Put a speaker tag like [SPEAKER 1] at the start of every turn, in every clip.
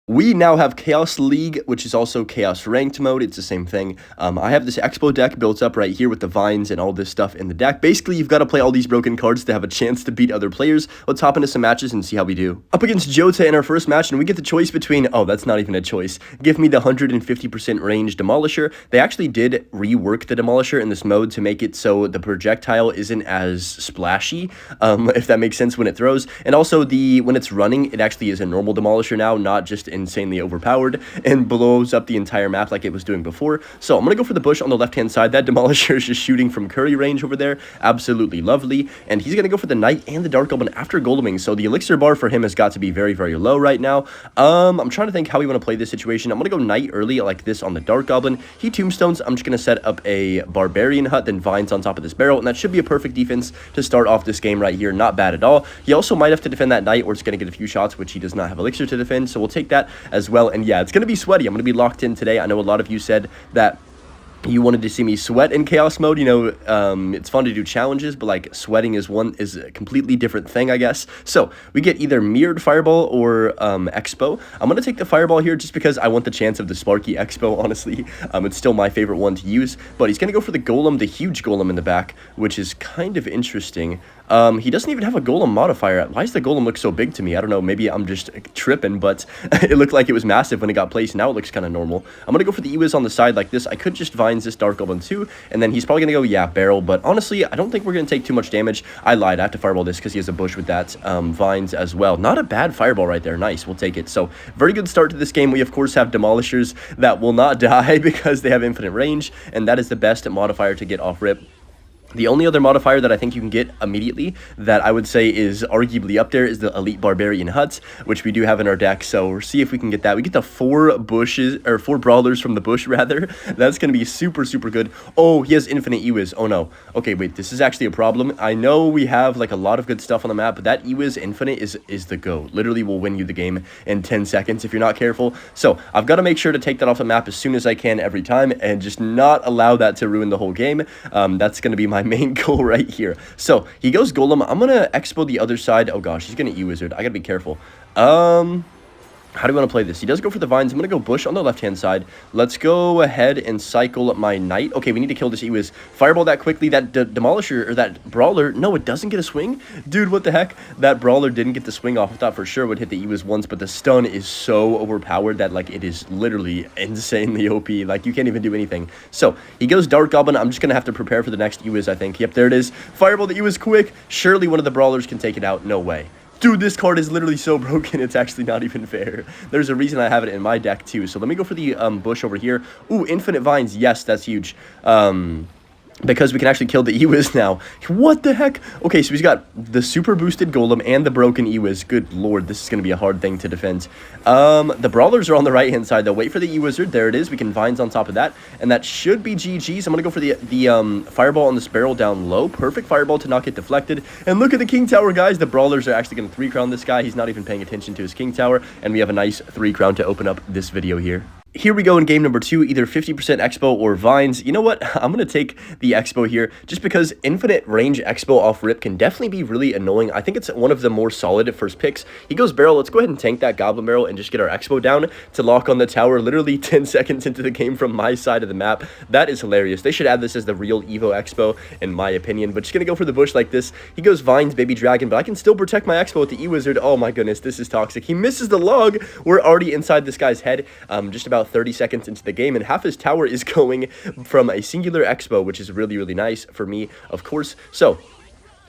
[SPEAKER 1] We now have Chaos League, which is also Chaos Ranked mode. It's the same thing. I have this Expo deck built up right here with the vines and all this stuff in the deck. Basically, you've got to play all these broken cards to have a chance to beat other players. Let's hop into some matches and see how we do. Up against Jota in our first match, and we get the choice between, oh, that's not even a choice. Give me the 150% range Demolisher. They actually did rework the Demolisher in this mode to make it so the projectile isn't as splashy, if that makes sense when it throws. And also, when it's running, it actually is a normal Demolisher now, not just insanely overpowered and blows up the entire map like it was doing before. So I'm gonna go for the bush on the left hand side. That Demolisher is just shooting from curry range over there, absolutely lovely. And he's gonna go for the Knight and the Dark Goblin after goleming, so the elixir bar for him has got to be very, very low right now. I'm trying to think how we want to play this situation. I'm gonna go Knight early like this on the Dark Goblin. He tombstones. I'm just gonna set up a Barbarian Hut, then vines on top of this barrel, and that should be a perfect defense to start off this game right here. Not bad at all. He also might have to defend that Knight, or it's gonna get a few shots, which he does not have elixir to defend, so we'll take that as well. And yeah, it's going to be sweaty. I'm going to be locked in today. I know a lot of you said that you wanted to see me sweat in chaos mode. You know, it's fun to do challenges, but like sweating is a completely different thing, I guess. So we get either mirrored fireball or expo. I'm gonna take the fireball here just because I want the chance of the sparky expo. Honestly, it's still my favorite one to use. But he's gonna go for the golem, the huge golem in the back, which is kind of interesting. He doesn't even have a golem modifier. Why does the golem look so big to me? I don't know. Maybe I'm just tripping, but it looked like it was massive when it got placed. Now it looks kind of normal. I'm gonna go for the e-wiz on the side like this. I could just vines this Dark Goblin too, and then he's probably gonna go, yeah, barrel. But honestly, I don't think we're gonna take too much damage. I lied. I have to fireball this because he has a bush with that vines as well. Not a bad fireball right there. Nice. We'll take it. So very good start to this game. We of course have demolishers that will not die because they have infinite range, and that is the best modifier to get off rip. The only other modifier that I think you can get immediately that I would say is arguably up there is the Elite Barbarian Hut, which we do have in our deck. So we'll see if we can get that. We get the 4 brawlers from the bush, rather. That's going to be super, super good. Oh, he has infinite e-wiz. Oh, no. Okay, wait. This is actually a problem. I know we have like a lot of good stuff on the map, but that e-wiz infinite is the go. Literally will win you the game in 10 seconds if you're not careful. So I've got to make sure to take that off the map as soon as I can every time and just not allow that to ruin the whole game. That's going to be my main goal right here. So he goes golem. I'm gonna expo the other side. Oh gosh, he's gonna e-wizard. I gotta be careful. How do we want to play this? He does go for the vines. I'm going to go bush on the left-hand side. Let's go ahead and cycle my knight. Okay, we need to kill this e-wiz. Fireball that quickly. That demolisher, or that brawler. No, it doesn't get a swing. Dude, what the heck? That brawler didn't get the swing off. I thought for sure would hit the e-wiz once, but the stun is so overpowered that, like, it is literally insanely OP. Like, you can't even do anything. So, he goes Dark Goblin. I'm just going to have to prepare for the next e-wiz, I think. Yep, there it is. Fireball the e-wiz quick. Surely one of the brawlers can take it out. No way. Dude, this card is literally so broken, it's actually not even fair. There's a reason I have it in my deck, too. So let me go for the bush over here. Ooh, infinite vines. Yes, that's huge. Because we can actually kill the e-wiz now. What the heck? Okay, so he's got the super boosted golem and the broken e-wiz. Good lord, this is going to be a hard thing to defend. The brawlers are on the right-hand side, though. Wait for the e-wizard. There it is. We can vines on top of that. And that should be GG's. I'm going to go for the fireball on this barrel down low. Perfect fireball to not get deflected. And look at the king tower, guys. The brawlers are actually going to 3-crown this guy. He's not even paying attention to his king tower. And we have a nice 3-crown to open up this video here. Here we go in game number 2, either 50% expo or vines. You know what? I'm going to take the expo here just because infinite range expo off rip can definitely be really annoying. I think it's one of the more solid first picks. He goes barrel. Let's go ahead and tank that goblin barrel and just get our expo down to lock on the tower literally 10 seconds into the game from my side of the map. That is hilarious. They should add this as the real Evo expo in my opinion, but just going to go for the bush like this. He goes vines, baby dragon, but I can still protect my expo with the e-wizard. Oh my goodness, this is toxic. He misses the log. We're already inside this guy's head, just about 30 seconds into the game, and half his tower is going from a singular expo, which is really, really nice for me, of course. So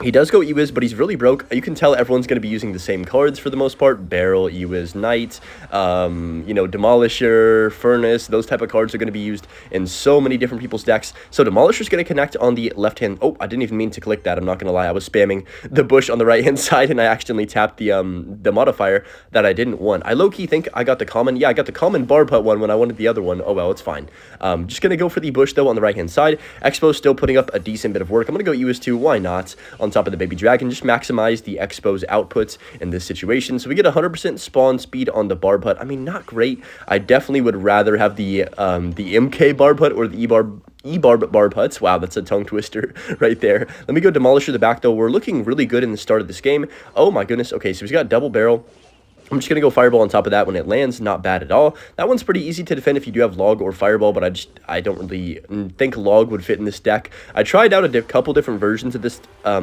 [SPEAKER 1] he does go e-wiz, but he's really broke. You can tell everyone's going to be using the same cards for the most part. Barrel, e-wiz, knight, you know, demolisher, furnace. Those type of cards are going to be used in so many different people's decks. So demolisher's going to connect on the left hand. Oh, I didn't even mean to click that. I'm not going to lie. I was spamming the bush on the right hand side, and I accidentally tapped the modifier that I didn't want. I low-key think I got the common. Yeah, I got the common barb hut one when I wanted the other one. Oh, well, it's fine. Just going to go for the bush, though, on the right hand side. Expo's still putting up a decent bit of work. I'm going to go e-wiz too. Why not? On top of the baby dragon, just maximize the expo's outputs in this situation. So we get 100% spawn speed on the barb hut. I mean, not great. I definitely would rather have the MK barb hut or the barb huts. Wow, that's a tongue twister right there. Let me go demolisher the back though. We're looking really good in the start of this game. Oh my goodness. Okay, so he's got double barrel. I'm just going to go Fireball on top of that when it lands. Not bad at all. That one's pretty easy to defend if you do have Log or Fireball, but I don't really think Log would fit in this deck. I tried out a couple different versions of this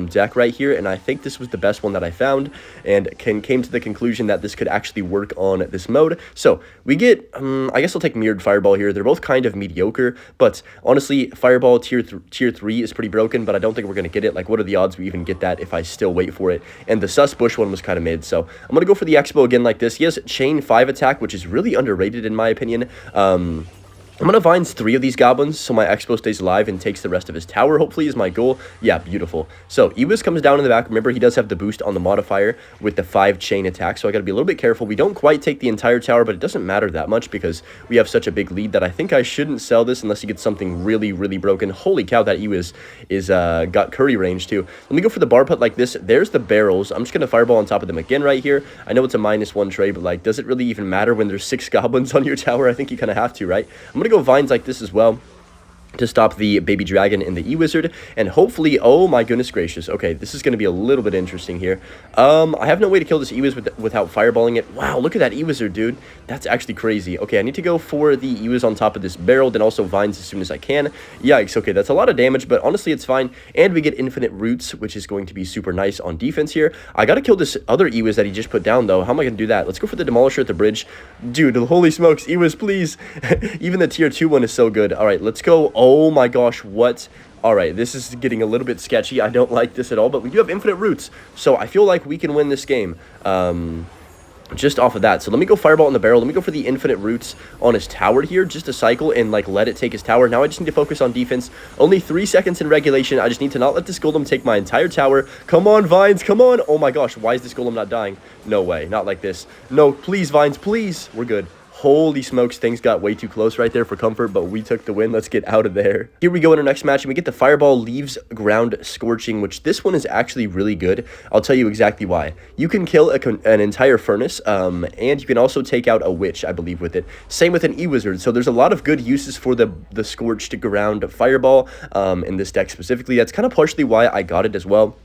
[SPEAKER 1] deck right here, and I think this was the best one that I found, and came to the conclusion that this could actually work on this mode. So we get, I guess I'll take Mirrored Fireball here. They're both kind of mediocre, but honestly, Fireball tier 3 is pretty broken, but I don't think we're going to get it. Like, what are the odds we even get that if I still wait for it? And the Sus Bush one was kind of mid, so I'm going to go for the Expo again like this. He has Chain 5 attack, which is really underrated in my opinion. I'm going to Vines 3 of these goblins, so my Expo stays alive and takes the rest of his tower, hopefully, is my goal. Yeah, beautiful. So, e-wiz comes down in the back. Remember, he does have the boost on the modifier with the 5 chain attack, so I got to be a little bit careful. We don't quite take the entire tower, but it doesn't matter that much because we have such a big lead that I think I shouldn't sell this unless he gets something really, really broken. Holy cow, that e-wiz is got curry range, too. Let me go for the bar putt like this. There's the barrels. I'm just going to Fireball on top of them again right here. I know it's a -1 trade, but, like, does it really even matter when there's 6 goblins on your tower? I think you kind of have to, right? I'm going to go Vines like this as well to stop the baby dragon and the e-wizard, and hopefully, oh my goodness gracious, okay, this is going to be a little bit interesting here. I have no way to kill this e-wiz without fireballing it. Wow, look at that e-wizard, dude. That's actually crazy. Okay, I need to go for the e-wiz on top of this barrel, then also Vines as soon as I can. Yikes, okay, that's a lot of damage, but honestly, it's fine, and we get infinite roots, which is going to be super nice on defense here. I gotta kill this other e-wiz that he just put down, though. How am I gonna do that? Let's go for the Demolisher at the bridge. Dude, holy smokes, e-wiz, please. Even the tier 2 one is so good. All right, let's go. Oh my gosh, what? All right, this is getting a little bit sketchy. I don't like this at all, but we do have infinite roots, so I feel like we can win this game. Just off of that. So let me go Fireball in the barrel. Let me go for the infinite roots on his tower here, just to cycle and like let it take his tower. Now I just need to focus on defense. Only 3 seconds in regulation. I just need to not let this golem take my entire tower. Come on, Vines, come on. Oh my gosh, why is this golem not dying? No way, not like this. No, please, Vines, please. We're good. Holy smokes, things got way too close right there for comfort, but we took the win. Let's get out of there. Here we go in our next match, and we get the Fireball Leaves Ground Scorching, which this one is actually really good. I'll tell you exactly why. You can kill an entire furnace, and you can also take out a witch, I believe, with it. Same with an E-Wizard, so there's a lot of good uses for the Scorched Ground Fireball in this deck specifically. That's kind of partially why I got it as well,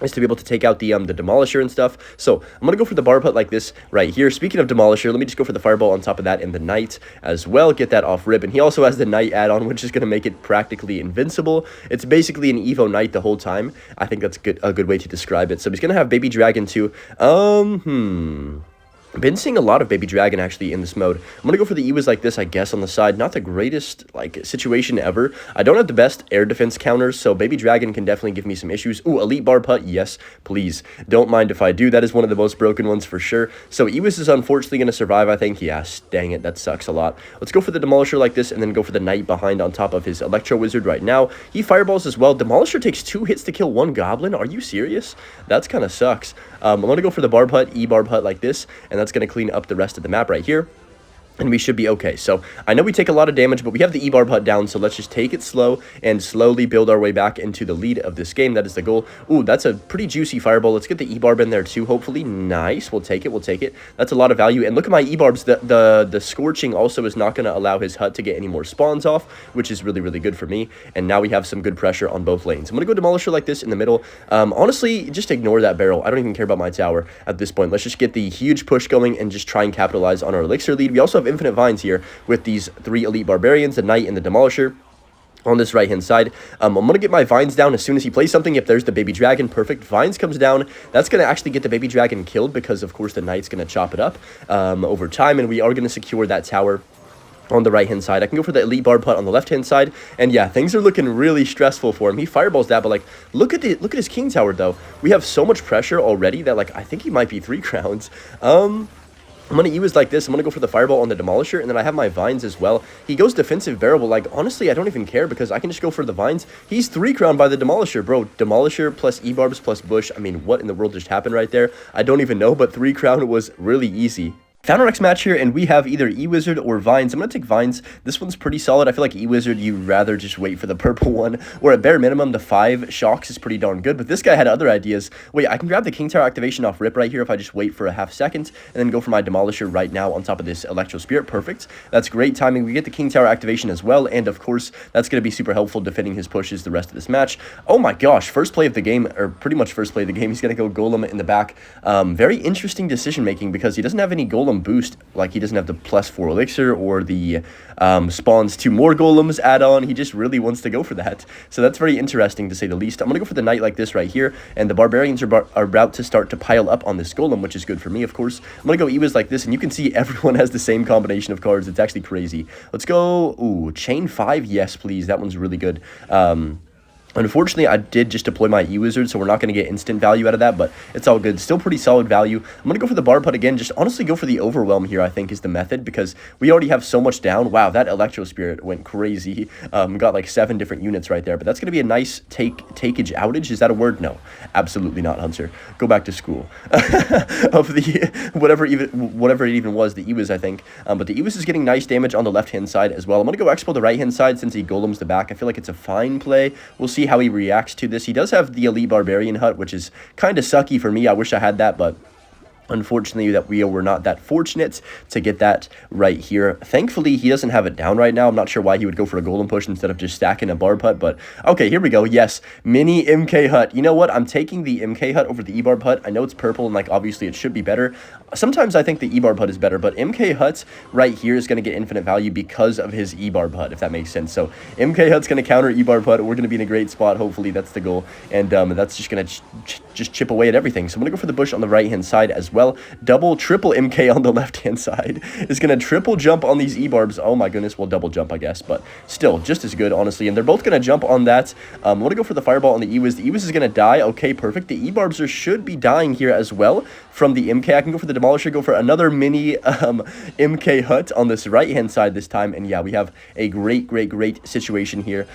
[SPEAKER 1] is to be able to take out the Demolisher and stuff. So I'm going to go for the bar putt like this right here. Speaking of Demolisher, let me just go for the Fireball on top of that and the Knight as well. Get that off rip. And he also has the Knight add-on, which is going to make it practically invincible. It's basically an Evo Knight the whole time. I think that's a good way to describe it. So he's going to have Baby Dragon too. Been seeing a lot of Baby Dragon actually in this mode. I'm gonna go for the e-wiz like this, I guess, on the side. Not the greatest like situation ever. I don't have the best air defense counters, so Baby Dragon can definitely give me some issues. Ooh, Elite Bar Putt, yes, please. Don't mind if I do. That is one of the most broken ones for sure. So e-wiz is unfortunately gonna survive, I think. Yes, dang it, that sucks a lot. Let's go for the Demolisher like this, and then go for the Knight behind on top of his Electro Wizard right now. He fireballs as well. Demolisher takes 2 hits to kill 1 goblin. Are you serious? That's kind of sucks. I'm gonna go for the Bar Putt, E-Bar Putt like this, and that's going to clean up the rest of the map right here. And we should be okay. So I know we take a lot of damage, but we have the E-Bar putt down, so let's just take it slow and slowly build our way back into the lead of this game. That is the goal. Ooh, that's a pretty juicy fireball. Let's get the E-Barb in there too, hopefully. Nice. We'll take it. We'll take it. That's a lot of value. And look at my E-Barbs. The Scorching also is not going to allow his hut to get any more spawns off, which is really, really good for me. And now we have some good pressure on both lanes. I'm going to go Demolisher like this in the middle. Honestly, just ignore that barrel. I don't even care about my tower at this point. Let's just get the huge push going and just try and capitalize on our elixir lead. We also have infinite vines here with these 3 elite barbarians, the Knight and the Demolisher on this right hand side. I'm gonna get my vines down as soon as he plays something. If there's the baby dragon, perfect. Vines comes down. That's gonna actually get the baby dragon killed because of course the Knight's gonna chop it up over time, and we are gonna secure that tower on the right hand side. I can go for the elite bar putt on the left hand side, and yeah, things are looking really stressful for him. He fireballs that, but like look at his king tower though. We have so much pressure already that like I think he might be 3 crowns. I'm going to use like this. I'm going to go for the fireball on the Demolisher, and then I have my vines as well. He goes defensive barrel, but like, honestly, I don't even care because I can just go for the vines. He's 3 crown by the Demolisher, bro. Demolisher plus E-Barbs plus Bush. I mean, what in the world just happened right there? I don't even know, but 3 crown was really easy. Found our next match here, and we have either e-wizard or vines. I'm going to take vines. This one's pretty solid. I feel like e-wizard, you'd rather just wait for the purple one, or at bare minimum, the 5 shocks is pretty darn good, but this guy had other ideas. Wait, I can grab the king tower activation off rip right here if I just wait for a half second, and then go for my demolisher right now on top of this electro spirit. Perfect. That's great timing. We get the king tower activation as well, and of course, that's going to be super helpful defending his pushes the rest of this match. Oh my gosh, first play of the game, or pretty much first play of the game, he's going to go golem in the back. Very interesting decision making because he doesn't have any golem boost, like he doesn't have the +4 elixir or the spawns 2 more golems add-on. He just really wants to go for that. So that's very interesting to say the least. I'm going to go for the knight like this right here, and the barbarians are about to start to pile up on this golem, which is good for me, of course. I'm going to go e-wiz like this, and you can see everyone has the same combination of cards. It's actually crazy. Let's go, ooh, chain 5, yes please. That one's really good. Unfortunately, I did just deploy my e-wizard, so we're not going to get instant value out of that, but it's all good. Still pretty solid value. I'm going to go for the bar putt again. Just honestly go for the overwhelm here, I think, is the method, because we already have so much down. Wow, that electro spirit went crazy. Got like 7 different units right there, but that's going to be a nice takeage outage. Is that a word? No, absolutely not, Hunter. Go back to school. Of the whatever it even was, the e-wiz, I think. But the e-wiz is getting nice damage on the left-hand side as well. I'm going to go expo the right-hand side since he golems the back. I feel like it's a fine play. We'll see how he reacts to this. He does have the elite barbarian hut, which is kind of sucky for me. I wish I had that, but unfortunately that we were not that fortunate to get that right here. Thankfully, he doesn't have it down right now. I'm not sure why he would go for a golem push instead of just stacking a barb hut, but okay, here we go. Yes, mini MK hut. You know what? I'm taking the MK hut over the e-barb hut. I know it's purple, and like obviously it should be better. Sometimes I think the e-barb hut is better, but MK hut right here is going to get infinite value because of his e-barb hut, if that makes sense. So MK hut's going to counter e-barb hut. We're going to be in a great spot. Hopefully that's the goal, and that's just going to just chip away at everything. So I'm going to go for the bush on the right-hand side as well. Double, triple MK on the left-hand side is going to triple jump on these e-barbs. Oh my goodness, well, double jump, I guess, but still, just as good, honestly. And they're both going to jump on that. I'm going to go for the fireball on the e-wiz. The e-wiz is going to die. Okay, perfect. The e-barbs should be dying here as well from the MK. I can go for the demolisher, go for another mini MK hut on this right-hand side this time. And yeah, we have a great situation here.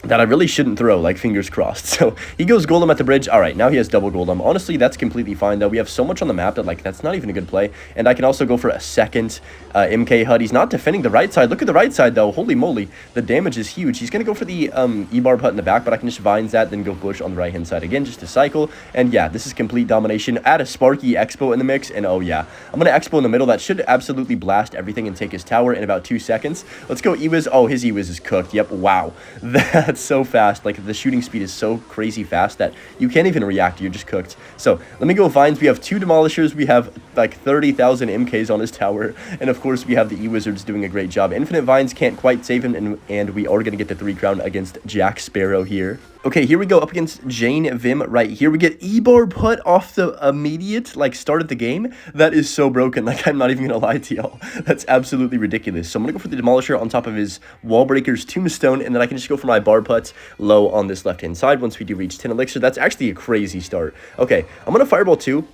[SPEAKER 1] That I really shouldn't throw, like, fingers crossed. So he goes golem at the bridge. All right, now he has double golem. Honestly, that's completely fine, though. We have so much on the map that, like, that's not even a good play. And I can also go for a second MK hut. He's not defending the right side. Look at the right side, though. Holy moly, the damage is huge. He's going to go for the e-barb hut in the back, but I can just vines that, then go bush on the right-hand side again, just to cycle. And yeah, this is complete domination. Add a Sparky Expo in the mix, and oh yeah, I'm going to Expo in the middle. That should absolutely blast everything and take his tower in about 2 seconds. Let's go e-wiz. Oh, his e-wiz is cooked. Yep, wow. That's so fast. Like, the shooting speed is so crazy fast that you can't even react. You're just cooked. So let me go vines. We have 2 demolishers. We have like 30,000 MKs on his tower, and of course we have the e-wizards doing a great job. Infinite vines can't quite save him, and we are going to get the 3 crown against Jack Sparrow here. Okay, here we go up against Jane Vim right here. We get e-barb put off the immediate, like, start of the game. That is so broken. Like, I'm not even going to lie to y'all. That's absolutely ridiculous. So I'm going to go for the demolisher on top of his wall breaker's tombstone, and then I can just go for my barb putts low on this left-hand side once we do reach 10 elixir. That's actually a crazy start. Okay, I'm going to fireball 2.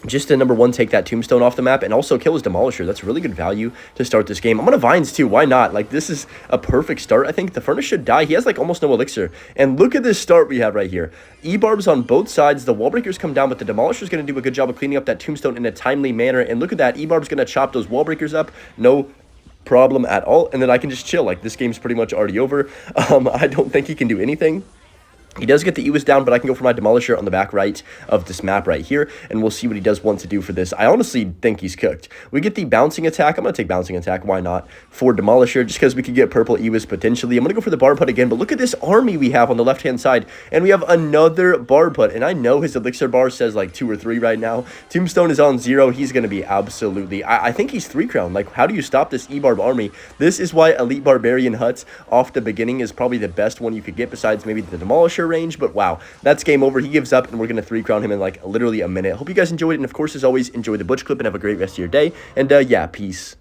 [SPEAKER 1] Just to, number 1, take that tombstone off the map and also kill his demolisher. That's really good value to start this game. I'm going to vines too. Why not? Like, this is a perfect start. I think the furnace should die. He has like almost no elixir. And look at this start we have right here. E-barbs on both sides. The wall breakers come down, but the demolisher is going to do a good job of cleaning up that tombstone in a timely manner. And look at that. E-barb's going to chop those wall breakers up. No problem at all. And then I can just chill. Like, this game's pretty much already over. I don't think he can do anything. He does get the e-wiz down, but I can go for my demolisher on the back right of this map right here, and we'll see what he does want to do for this. I honestly think he's cooked. We get the bouncing attack. I'm going to take bouncing attack. Why not? For demolisher, just because we could get purple e-wiz potentially. I'm going to go for the bar put again, but look at this army we have on the left-hand side, and we have another bar put, and I know his elixir bar says like 2 or 3 right now. Tombstone is on 0. He's going to be absolutely... I think he's 3 crown. Like, how do you stop this e-barb army? This is why elite barbarian huts off the beginning is probably the best one you could get besides maybe the demolisher range, but wow, that's game over. He gives up, and we're going to 3 crown him in like literally a minute. Hope you guys enjoyed it, and of course, as always, enjoy the butch clip and have a great rest of your day, and yeah, peace.